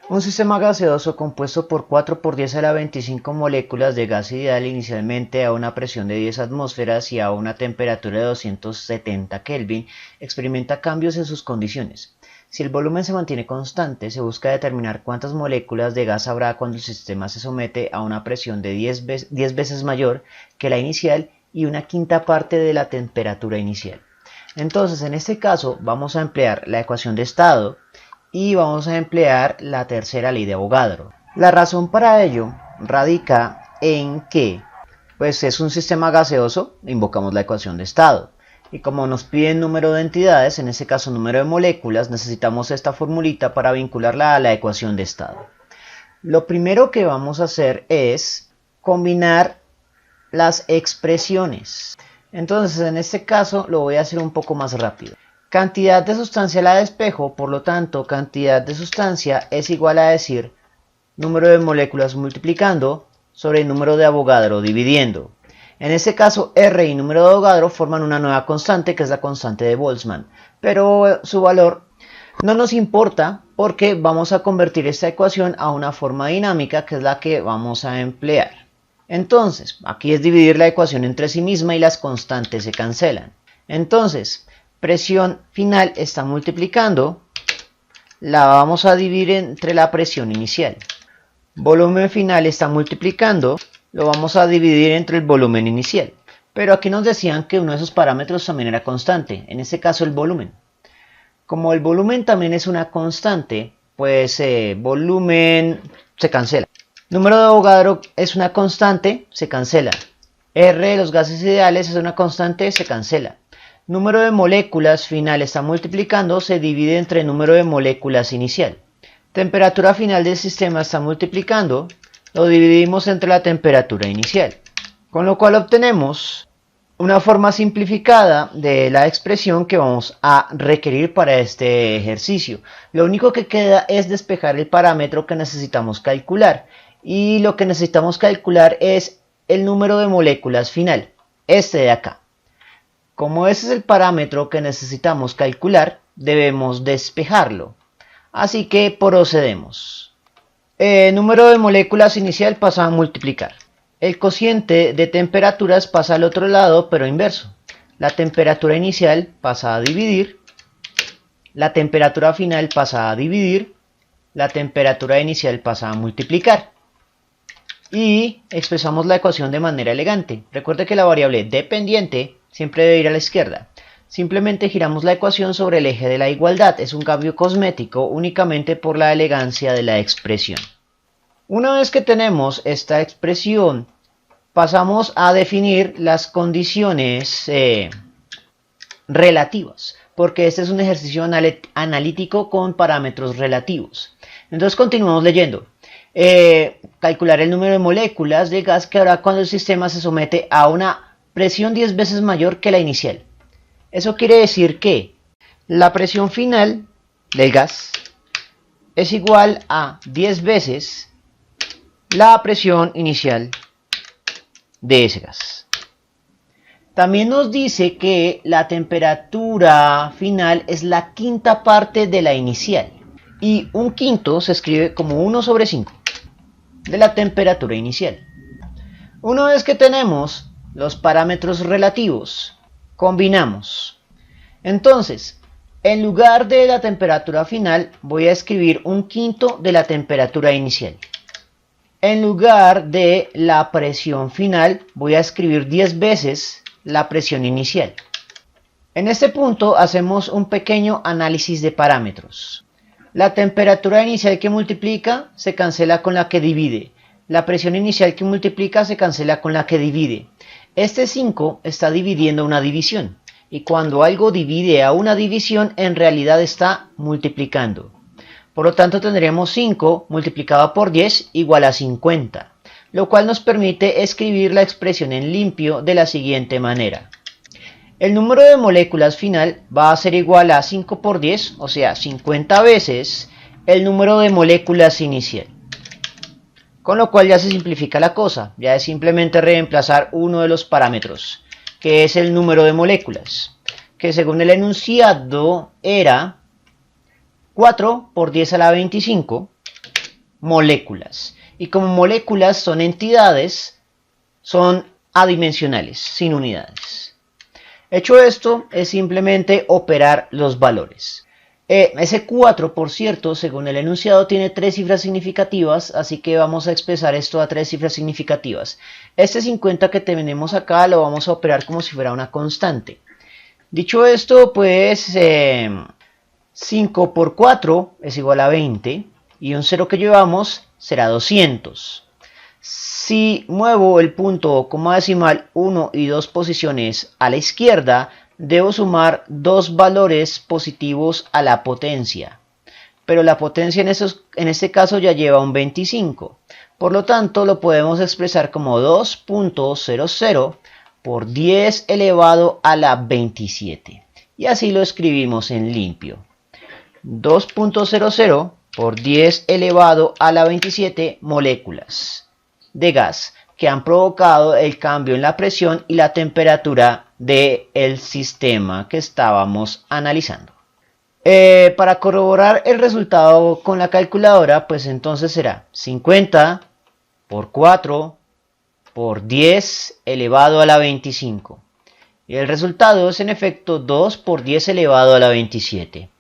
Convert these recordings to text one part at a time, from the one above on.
Un sistema gaseoso compuesto por 4 por 10 a la 25 moléculas de gas ideal inicialmente a una presión de 10 atmósferas y a una temperatura de 270 Kelvin experimenta cambios en sus condiciones. Si el volumen se mantiene constante, se busca determinar cuántas moléculas de gas habrá cuando el sistema se somete a una presión de 10 veces mayor que la inicial y una quinta parte de la temperatura inicial. Entonces, en este caso, vamos a emplear la ecuación de estado y vamos a emplear la tercera ley de Avogadro. La razón para ello radica en que, pues es un sistema gaseoso, invocamos la ecuación de estado. Y como nos piden número de entidades, en este caso número de moléculas, necesitamos esta formulita para vincularla a la ecuación de estado. Lo primero que vamos a hacer es combinar las expresiones. Entonces, en este caso lo voy a hacer un poco más rápido. Cantidad de sustancia a la de espejo, por lo tanto, cantidad de sustancia es igual a decir número de moléculas multiplicando sobre el número de Avogadro dividiendo. En este caso, R y número de Avogadro forman una nueva constante que es la constante de Boltzmann, pero su valor no nos importa porque vamos a convertir esta ecuación a una forma dinámica que es la que vamos a emplear. Entonces, aquí es dividir la ecuación entre sí misma y las constantes se cancelan. Entonces, presión final está multiplicando, la vamos a dividir entre la presión inicial. Volumen final está multiplicando, lo vamos a dividir entre el volumen inicial. Pero aquí nos decían que uno de esos parámetros también era constante, en este caso el volumen. Como el volumen también es una constante, pues volumen se cancela. Número de Avogadro es una constante, se cancela. R de los gases ideales es una constante, se cancela. Número de moléculas final está multiplicando, se divide entre el número de moléculas inicial. Temperatura final del sistema está multiplicando, lo dividimos entre la temperatura inicial. Con lo cual obtenemos una forma simplificada de la expresión que vamos a requerir para este ejercicio. Lo único que queda es despejar el parámetro que necesitamos calcular. Y lo que necesitamos calcular es el número de moléculas final, este de acá. Como ese es el parámetro que necesitamos calcular, debemos despejarlo. Así que procedemos. Número de moléculas inicial pasa a multiplicar. El cociente de temperaturas pasa al otro lado, pero inverso. La temperatura inicial pasa a dividir. La temperatura final pasa a dividir. La temperatura inicial pasa a multiplicar. Y expresamos la ecuación de manera elegante. Recuerde que la variable dependiente siempre debe ir a la izquierda. Simplemente giramos la ecuación sobre el eje de la igualdad. Es un cambio cosmético únicamente por la elegancia de la expresión. Una vez que tenemos esta expresión, pasamos a definir las condiciones relativas, porque este es un ejercicio analítico con parámetros relativos. Entonces continuamos leyendo. Calcular el número de moléculas de gas que habrá cuando el sistema se somete a una presión 10 veces mayor que la inicial. Eso quiere decir que la presión final del gas es igual a 10 veces la presión inicial de ese gas. También nos dice que la temperatura final es la quinta parte de la inicial. Y un quinto se escribe como 1 sobre 5 de la temperatura inicial. Una vez que tenemos los parámetros relativos, combinamos. Entonces, en lugar de la temperatura final, voy a escribir un quinto de la temperatura inicial. En lugar de la presión final, voy a escribir 10 veces la presión inicial. En este punto hacemos un pequeño análisis de parámetros. La temperatura inicial que multiplica se cancela con la que divide. La presión inicial que multiplica se cancela con la que divide. Este 5 está dividiendo una división. Y cuando algo divide a una división, en realidad está multiplicando. Por lo tanto, tendremos 5 multiplicado por 10 igual a 50. Lo cual nos permite escribir la expresión en limpio de la siguiente manera. El número de moléculas final va a ser igual a 5 por 10, o sea, 50 veces el número de moléculas inicial. Con lo cual ya se simplifica la cosa, ya es simplemente reemplazar uno de los parámetros, que es el número de moléculas, que según el enunciado era 4 por 10 a la 25, moléculas. Y como moléculas son entidades, son adimensionales, sin unidades. Hecho esto, es simplemente operar los valores. Ese 4, por cierto, según el enunciado, tiene 3 cifras significativas, así que vamos a expresar esto a 3 cifras significativas. Este 50 que tenemos acá lo vamos a operar como si fuera una constante. Dicho esto, pues 5 por 4 es igual a 20 y un 0 que llevamos será 200. Si muevo el punto o coma decimal 1 y 2 posiciones a la izquierda, debo sumar 2 valores positivos a la potencia. Pero la potencia en este caso ya lleva un 25. Por lo tanto, lo podemos expresar como 2.00 por 10 elevado a la 27. Y así lo escribimos en limpio. 2.00 por 10 elevado a la 27 moléculas de gas que han provocado el cambio en la presión y la temperatura del sistema que estábamos analizando. Para corroborar el resultado con la calculadora, pues entonces será 50 por 4 por 10 elevado a la 25. Y el resultado es en efecto 2 por 10 elevado a la 27.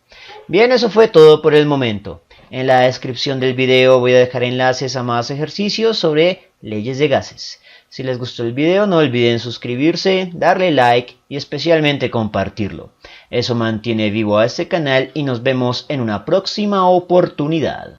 Bien, eso fue todo por el momento. En la descripción del video voy a dejar enlaces a más ejercicios sobre leyes de gases. Si les gustó el video no olviden suscribirse, darle like y especialmente compartirlo. Eso mantiene vivo a este canal y nos vemos en una próxima oportunidad.